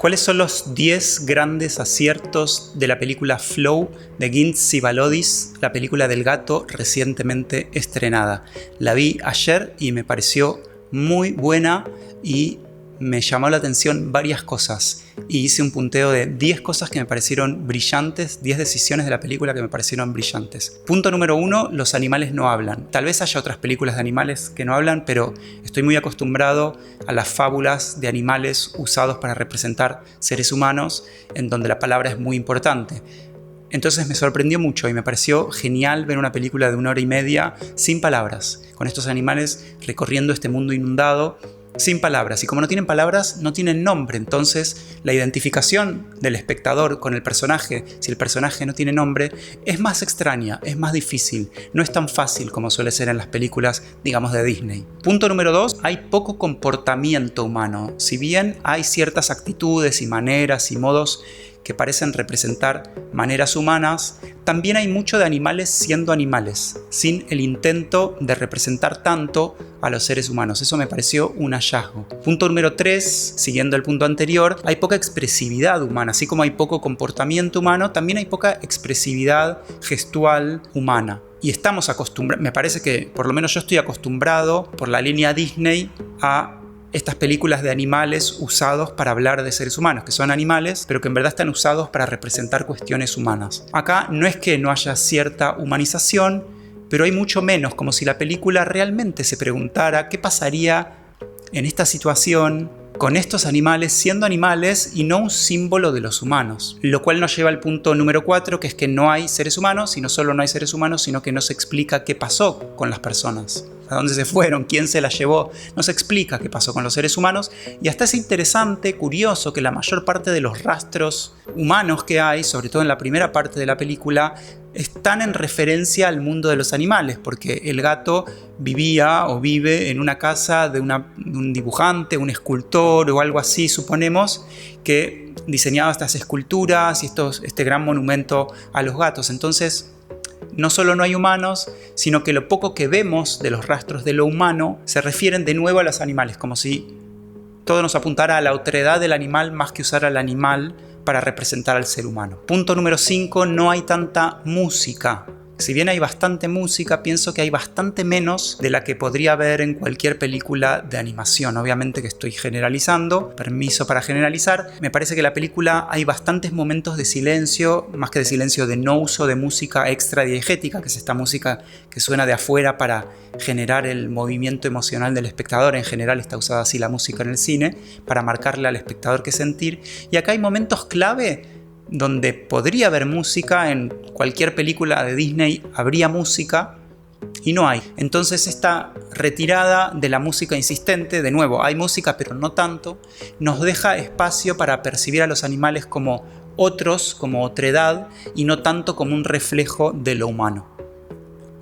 ¿Cuáles son los 10 grandes aciertos de la película Flow de Gint Sivalodis, la película del gato recientemente estrenada? La vi ayer y me pareció muy buena y me llamó la atención varias cosas. Y hice un punteo de 10 cosas que me parecieron brillantes, 10 decisiones de la película que me parecieron brillantes. Punto número 1, los animales no hablan. Tal vez haya otras películas de animales que no hablan, pero estoy muy acostumbrado a las fábulas de animales usados para representar seres humanos, en donde la palabra es muy importante. Entonces me sorprendió mucho y me pareció genial ver una película de 1 hora y media sin palabras, con estos animales recorriendo este mundo inundado sin palabras. Y como no tienen palabras, no tienen nombre. Entonces la identificación del espectador con el personaje, si el personaje no tiene nombre, es más extraña, es más difícil. No es tan fácil como suele ser en las películas, digamos, de Disney. Punto número 2, hay poco comportamiento humano. Si bien hay ciertas actitudes y maneras y modos que parecen representar maneras humanas, también hay mucho de animales siendo animales, sin el intento de representar tanto a los seres humanos. Eso me pareció un hallazgo. Punto número 3, siguiendo el punto anterior, hay poca expresividad humana. Así como hay poco comportamiento humano, también hay poca expresividad gestual humana. Y estamos acostumbrados, me parece que por lo menos yo estoy acostumbrado por la línea Disney a estas películas de animales usados para hablar de seres humanos, que son animales, pero que en verdad están usados para representar cuestiones humanas. Acá no es que no haya cierta humanización, pero hay mucho menos, como si la película realmente se preguntara qué pasaría en esta situación con estos animales siendo animales y no un símbolo de los humanos. Lo cual nos lleva al punto número 4, que es que no hay seres humanos, y no solo no hay seres humanos, sino que no se explica qué pasó con las personas. ¿A dónde se fueron? ¿Quién se las llevó? No se explica qué pasó con los seres humanos. Y hasta es interesante, curioso, que la mayor parte de los rastros humanos que hay, sobre todo en la primera parte de la película, están en referencia al mundo de los animales, porque el gato vivía o vive en una casa de un dibujante, un escultor o algo así, suponemos, que diseñaba estas esculturas y este gran monumento a los gatos. Entonces, no solo no hay humanos, sino que lo poco que vemos de los rastros de lo humano se refieren de nuevo a los animales, como si todo nos apuntara a la otredad del animal más que usar al animal para representar al ser humano. Punto número 5, no hay tanta música. Si bien hay bastante música, pienso que hay bastante menos de la que podría haber en cualquier película de animación. Obviamente que estoy generalizando, permiso para generalizar. Me parece que en la película hay bastantes momentos de silencio, más que de silencio, de no uso de música extra diegética, que es esta música que suena de afuera para generar el movimiento emocional del espectador. En general está usada así la música en el cine, para marcarle al espectador qué sentir. Y acá hay momentos clave donde podría haber música. En cualquier película de Disney habría música y no hay. Entonces esta retirada de la música insistente, de nuevo, hay música pero no tanto, nos deja espacio para percibir a los animales como otros, como otredad, y no tanto como un reflejo de lo humano.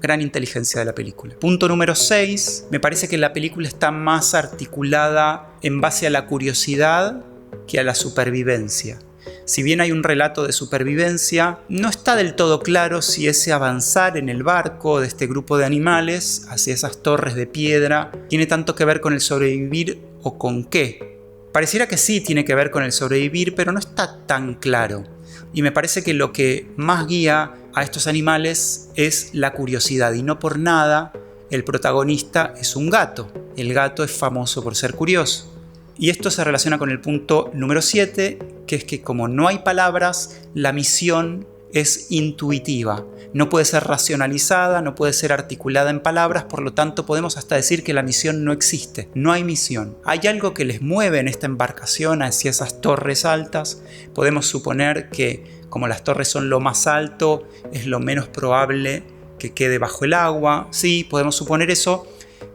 Gran inteligencia de la película. Punto número 6, me parece que la película está más articulada en base a la curiosidad que a la supervivencia. Si bien hay un relato de supervivencia, no está del todo claro si ese avanzar en el barco de este grupo de animales hacia esas torres de piedra tiene tanto que ver con el sobrevivir o con qué. Pareciera que sí tiene que ver con el sobrevivir, pero no está tan claro. Y me parece que lo que más guía a estos animales es la curiosidad, y no por nada el protagonista es un gato. El gato es famoso por ser curioso. Y esto se relaciona con el punto número 7, que es que como no hay palabras, la misión es intuitiva. No puede ser racionalizada, no puede ser articulada en palabras, por lo tanto podemos hasta decir que la misión no existe. No hay misión. Hay algo que les mueve en esta embarcación hacia esas torres altas. Podemos suponer que como las torres son lo más alto, es lo menos probable que quede bajo el agua. Sí, podemos suponer eso.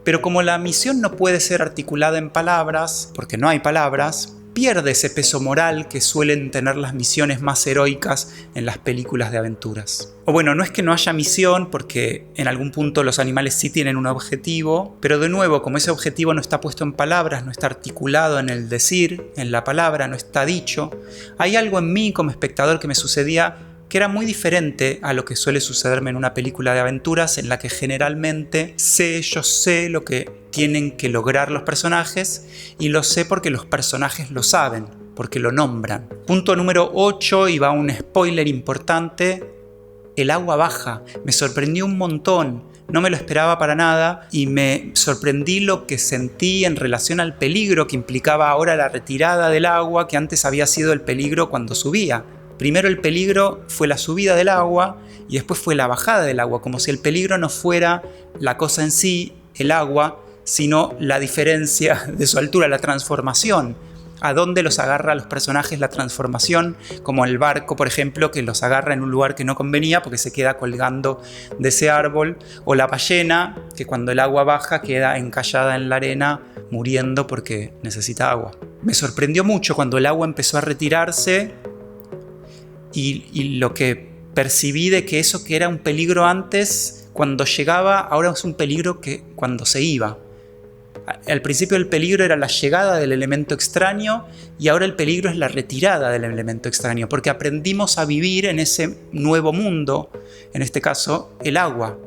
Pero como la misión no puede ser articulada en palabras, porque no hay palabras, pierde ese peso moral que suelen tener las misiones más heroicas en las películas de aventuras. O bueno, no es que no haya misión, porque en algún punto los animales sí tienen un objetivo, pero de nuevo, como ese objetivo no está puesto en palabras, no está articulado en el decir, en la palabra, no está dicho, hay algo en mí como espectador que me sucedía que era muy diferente a lo que suele sucederme en una película de aventuras, en la que generalmente yo sé lo que tienen que lograr los personajes, y lo sé porque los personajes lo saben. porque lo nombran. Punto número 8, y va un spoiler importante: el agua baja. Me sorprendió un montón, no me lo esperaba para nada y me sorprendí lo que sentí en relación al peligro que implicaba ahora la retirada del agua, que antes había sido el peligro cuando subía. Primero el peligro fue la subida del agua y después fue la bajada del agua, como si el peligro no fuera la cosa en sí, el agua, sino la diferencia de su altura, la transformación. A dónde los agarra a los personajes la transformación, como el barco, por ejemplo, que los agarra en un lugar que no convenía porque se queda colgando de ese árbol, o la ballena, que cuando el agua baja queda encallada en la arena muriendo porque necesita agua. Me sorprendió mucho cuando el agua empezó a retirarse y lo que percibí de que eso que era un peligro antes, cuando llegaba, ahora es un peligro que cuando se iba. Al principio el peligro era la llegada del elemento extraño y ahora el peligro es la retirada del elemento extraño, porque aprendimos a vivir en ese nuevo mundo, en este caso el agua.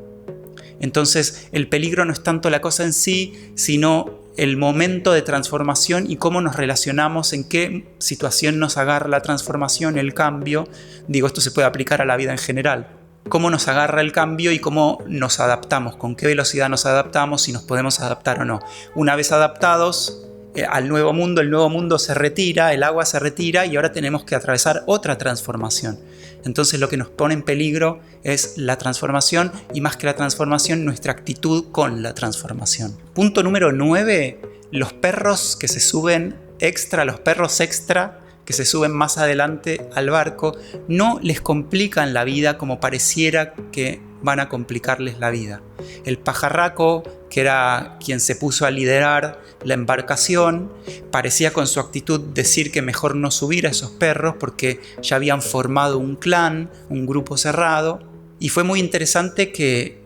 Entonces el peligro no es tanto la cosa en sí, sino el momento de transformación y cómo nos relacionamos, en qué situación nos agarra la transformación, el cambio. Digo, esto se puede aplicar a la vida en general. Cómo nos agarra el cambio y cómo nos adaptamos, con qué velocidad nos adaptamos, si nos podemos adaptar o no. Una vez adaptados al nuevo mundo, el nuevo mundo se retira, el agua se retira y ahora tenemos que atravesar otra transformación. Entonces lo que nos pone en peligro es la transformación y, más que la transformación, nuestra actitud con la transformación. Punto número 9, los perros que se suben extra, los perros extra que se suben más adelante al barco, no les complican la vida como pareciera que van a complicarles la vida. El pajarraco, que era quien se puso a liderar la embarcación, parecía con su actitud decir que mejor no subir a esos perros porque ya habían formado un clan, un grupo cerrado, y fue muy interesante que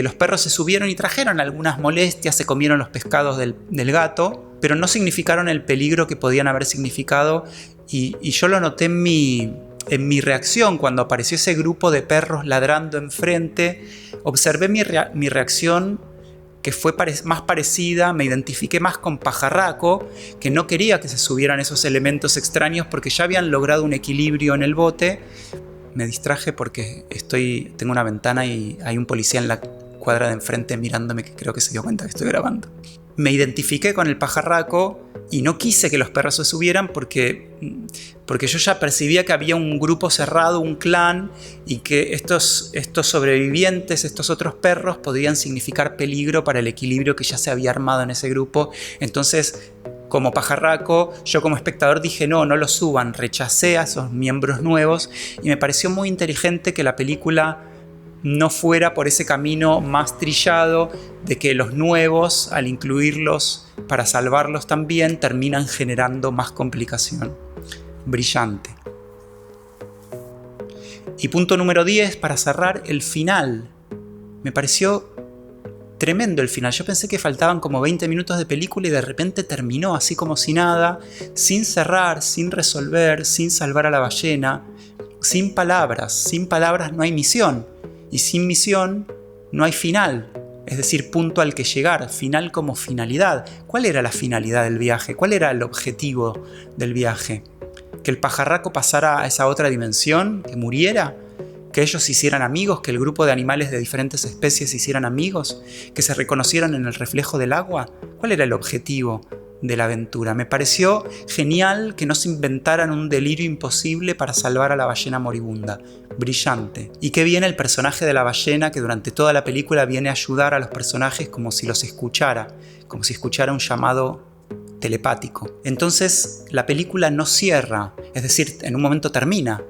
los perros se subieron y trajeron algunas molestias, se comieron los pescados del gato, pero no significaron el peligro que podían haber significado, y yo lo noté en mi reacción cuando apareció ese grupo de perros ladrando enfrente. Observé mi reacción, que fue más parecida, me identifiqué más con pajarraco, que no quería que se subieran esos elementos extraños porque ya habían logrado un equilibrio en el bote. Me distraje porque tengo una ventana y hay un policía en la cuadra de enfrente mirándome, que creo que se dio cuenta que estoy grabando. Me identifiqué con el pajarraco y no quise que los perros se subieran porque yo ya percibía que había un grupo cerrado, un clan, y que estos sobrevivientes, estos otros perros, podían significar peligro para el equilibrio que ya se había armado en ese grupo. Entonces, como pajarraco, yo como espectador dije no los suban, rechacé a esos miembros nuevos, y me pareció muy inteligente que la película no fuera por ese camino más trillado de que los nuevos, al incluirlos para salvarlos también, terminan generando más complicación. Brillante. Y punto número 10, para cerrar, el final. Me pareció tremendo el final. Yo pensé que faltaban como 20 minutos de película y de repente terminó así como si nada, sin cerrar, sin resolver, sin salvar a la ballena, sin palabras. Sin palabras no hay misión. Y sin misión no hay final, es decir, punto al que llegar, final como finalidad. ¿Cuál era la finalidad del viaje? ¿Cuál era el objetivo del viaje? ¿Que el pajarraco pasara a esa otra dimensión? ¿Que muriera? ¿Que ellos se hicieran amigos? ¿Que el grupo de animales de diferentes especies se hicieran amigos? ¿Que se reconocieran en el reflejo del agua? ¿Cuál era el objetivo de la aventura? Me pareció genial que no se inventaran un delirio imposible para salvar a la ballena moribunda. Brillante. Y qué bien el personaje de la ballena, que durante toda la película viene a ayudar a los personajes como si los escuchara, como si escuchara un llamado telepático. Entonces la película no cierra, es decir, en un momento termina.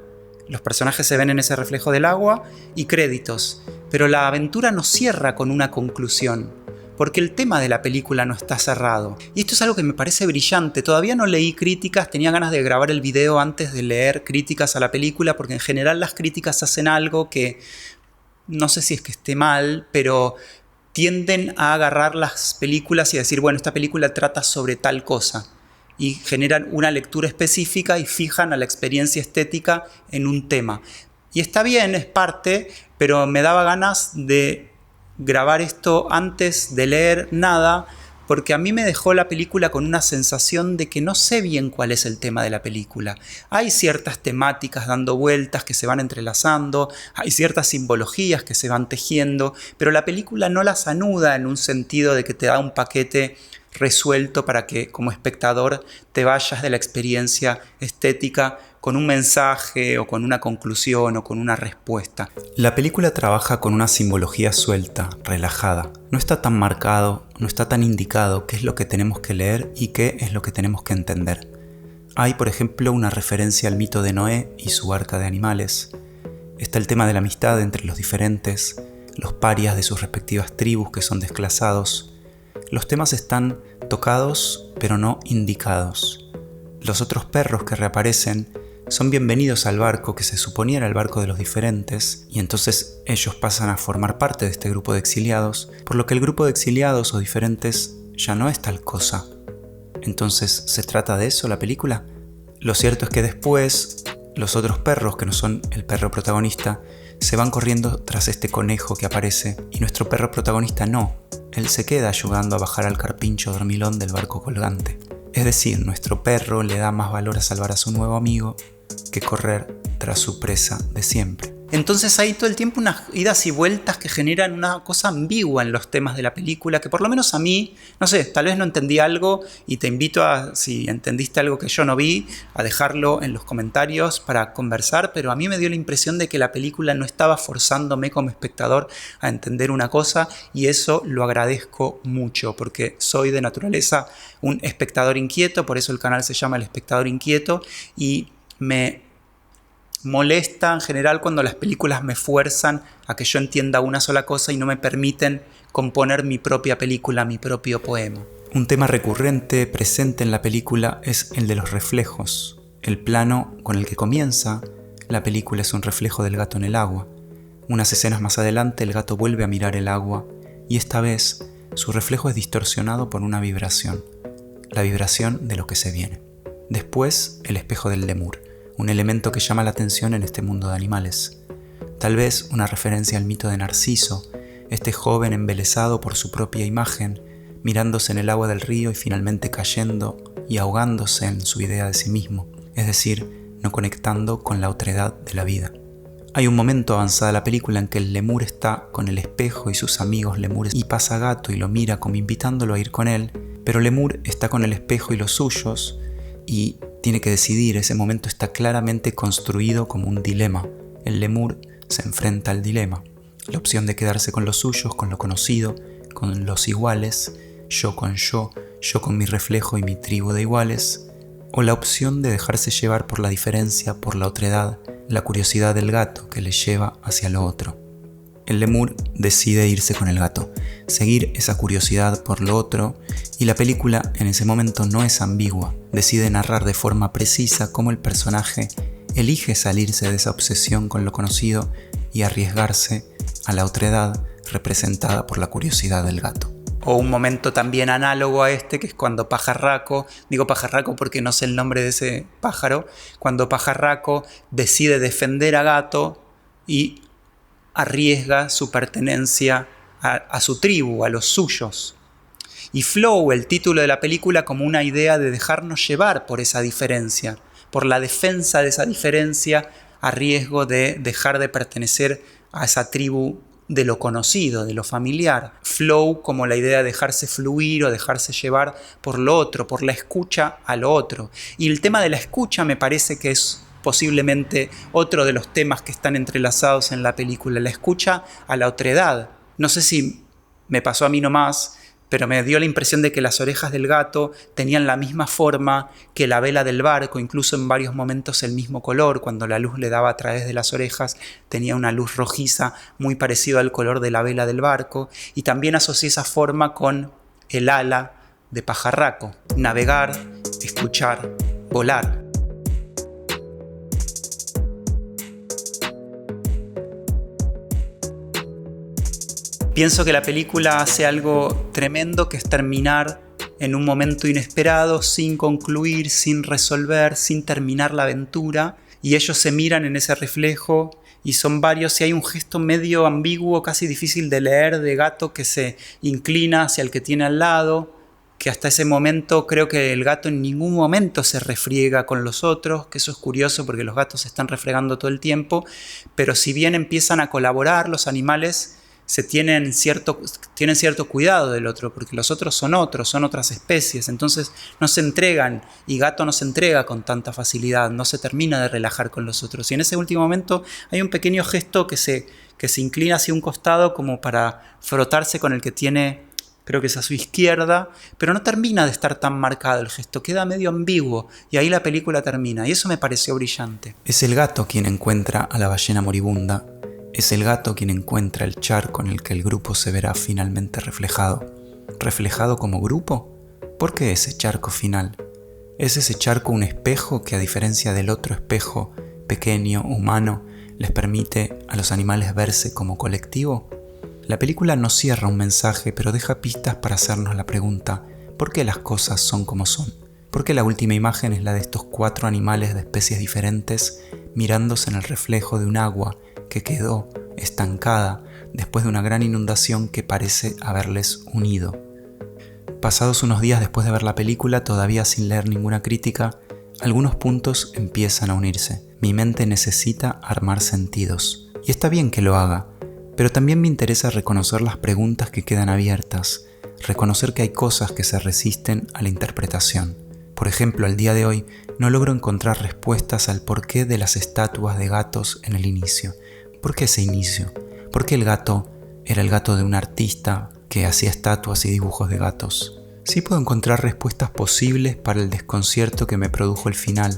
Los personajes se ven en ese reflejo del agua y créditos, pero la aventura no cierra con una conclusión, porque el tema de la película no está cerrado. Y esto es algo que me parece brillante. Todavía no leí críticas, tenía ganas de grabar el video antes de leer críticas a la película, porque en general las críticas hacen algo que no sé si es que esté mal, pero tienden a agarrar las películas y a decir, bueno, esta película trata sobre tal cosa, y generan una lectura específica y fijan a la experiencia estética en un tema. Y está bien, es parte, pero me daba ganas de grabar esto antes de leer nada, porque a mí me dejó la película con una sensación de que no sé bien cuál es el tema de la película. Hay ciertas temáticas dando vueltas que se van entrelazando, hay ciertas simbologías que se van tejiendo, pero la película no las anuda en un sentido de que te da un paquete resuelto para que como espectador te vayas de la experiencia estética con un mensaje o con una conclusión o con una respuesta. La película trabaja con una simbología suelta, relajada. No está tan marcado, no está tan indicado qué es lo que tenemos que leer y qué es lo que tenemos que entender. Hay, por ejemplo, una referencia al mito de Noé y su arca de animales. Está el tema de la amistad entre los diferentes, los parias de sus respectivas tribus que son desclasados. Los temas están tocados, pero no indicados. Los otros perros que reaparecen son bienvenidos al barco que se suponía era el barco de los diferentes, y entonces ellos pasan a formar parte de este grupo de exiliados, por lo que el grupo de exiliados o diferentes ya no es tal cosa. Entonces, ¿se trata de eso la película? Lo cierto es que después, los otros perros, que no son el perro protagonista, se van corriendo tras este conejo que aparece, y nuestro perro protagonista no. Él se queda ayudando a bajar al carpincho dormilón del barco colgante. Es decir, nuestro perro le da más valor a salvar a su nuevo amigo que correr tras su presa de siempre. Entonces hay todo el tiempo unas idas y vueltas que generan una cosa ambigua en los temas de la película, que por lo menos a mí, no sé, tal vez no entendí algo y te invito a, si entendiste algo que yo no vi, a dejarlo en los comentarios para conversar, pero a mí me dio la impresión de que la película no estaba forzándome como espectador a entender una cosa, y eso lo agradezco mucho porque soy de naturaleza un espectador inquieto, por eso el canal se llama El Espectador Inquieto, y me molesta en general cuando las películas me fuerzan a que yo entienda una sola cosa y no me permiten componer mi propia película, mi propio poema. Un tema recurrente presente en la película es el de los reflejos. El plano con el que comienza la película es un reflejo del gato en el agua. Unas escenas más adelante el gato vuelve a mirar el agua y esta vez su reflejo es distorsionado por una vibración, la vibración de lo que se viene. Después el espejo del lemur, un elemento que llama la atención en este mundo de animales. Tal vez una referencia al mito de Narciso, este joven embelesado por su propia imagen, mirándose en el agua del río y finalmente cayendo y ahogándose en su idea de sí mismo, es decir, no conectando con la otredad de la vida. Hay un momento avanzada la película en que el lemur está con el espejo y sus amigos lemures y pasa gato y lo mira como invitándolo a ir con él, pero lemur está con el espejo y los suyos y tiene que decidir. Ese momento está claramente construido como un dilema. El lemur se enfrenta al dilema. La opción de quedarse con los suyos, con lo conocido, con los iguales, yo con mi reflejo y mi tribu de iguales, o la opción de dejarse llevar por la diferencia, por la otredad, la curiosidad del gato que le lleva hacia lo otro. El lemur decide irse con el gato, seguir esa curiosidad por lo otro, y la película en ese momento no es ambigua, decide narrar de forma precisa cómo el personaje elige salirse de esa obsesión con lo conocido y arriesgarse a la otredad representada por la curiosidad del gato. O un momento también análogo a este, que es cuando Pajarraco, digo Pajarraco porque no sé el nombre de ese pájaro, cuando Pajarraco decide defender a Gato y arriesga su pertenencia a su tribu, a los suyos. Y Flow, el título de la película, como una idea de dejarnos llevar por esa diferencia, por la defensa de esa diferencia a riesgo de dejar de pertenecer a esa tribu de lo conocido, de lo familiar. Flow como la idea de dejarse fluir o dejarse llevar por lo otro, por la escucha a lo otro. Y el tema de la escucha me parece que es posiblemente otro de los temas que están entrelazados en la película, la escucha a la otredad. No sé si me pasó a mí nomás, pero me dio la impresión de que las orejas del gato tenían la misma forma que la vela del barco, incluso en varios momentos el mismo color. Cuando la luz le daba a través de las orejas tenía una luz rojiza muy parecida al color de la vela del barco, y también asocié esa forma con el ala de Pajarraco: navegar, escuchar, volar. Pienso que la película hace algo tremendo, que es terminar en un momento inesperado, sin concluir, sin resolver, sin terminar la aventura, y ellos se miran en ese reflejo y son varios, y hay un gesto medio ambiguo, casi difícil de leer, de Gato que se inclina hacia el que tiene al lado, que hasta ese momento creo que el gato en ningún momento se refriega con los otros, que eso es curioso porque los gatos se están refregando todo el tiempo, pero si bien empiezan a colaborar, los animales tienen cierto cuidado del otro, porque los otros son otras especies, entonces no se entregan, y gato no se entrega con tanta facilidad, no se termina de relajar con los otros. Y en ese último momento hay un pequeño gesto que se inclina hacia un costado como para frotarse con el que tiene, creo que es a su izquierda, pero no termina de estar tan marcado el gesto, queda medio ambiguo, y ahí la película termina, y eso me pareció brillante. Es el gato quien encuentra a la ballena moribunda. Es el gato quien encuentra el charco en el que el grupo se verá finalmente reflejado. ¿Reflejado como grupo? ¿Por qué ese charco final? ¿Es ese charco un espejo que, a diferencia del otro espejo, pequeño, humano, les permite a los animales verse como colectivo? La película no cierra un mensaje, pero deja pistas para hacernos la pregunta: ¿por qué las cosas son como son? ¿Por qué la última imagen es la de estos 4 animales de especies diferentes mirándose en el reflejo de un agua que quedó estancada después de una gran inundación que parece haberles unido? Pasados unos días después de ver la película, todavía sin leer ninguna crítica, algunos puntos empiezan a unirse. Mi mente necesita armar sentidos. Y está bien que lo haga, pero también me interesa reconocer las preguntas que quedan abiertas, reconocer que hay cosas que se resisten a la interpretación. Por ejemplo, al día de hoy no logro encontrar respuestas al porqué de las estatuas de gatos en el inicio. ¿Por qué ese inicio? ¿Por qué el gato era el gato de un artista que hacía estatuas y dibujos de gatos? Sí puedo encontrar respuestas posibles para el desconcierto que me produjo el final,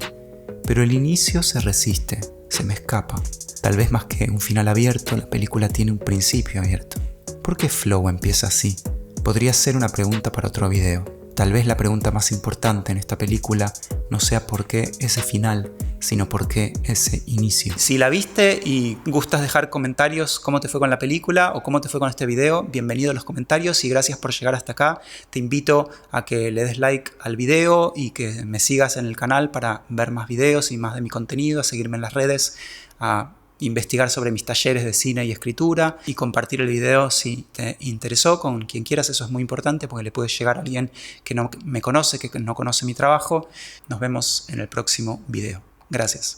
pero el inicio se resiste, se me escapa. Tal vez más que un final abierto, la película tiene un principio abierto. ¿Por qué Flow empieza así? Podría ser una pregunta para otro video. Tal vez la pregunta más importante en esta película no sea por qué ese final, sino por qué ese inicio. Si la viste y gustas dejar comentarios cómo te fue con la película o cómo te fue con este video, bienvenido a los comentarios y gracias por llegar hasta acá. Te invito a que le des like al video y que me sigas en el canal para ver más videos y más de mi contenido, a seguirme en las redes, a investigar sobre mis talleres de cine y escritura y compartir el video si te interesó con quien quieras. Eso es muy importante porque le puede llegar a alguien que no me conoce, que no conoce mi trabajo. Nos vemos en el próximo video. Gracias.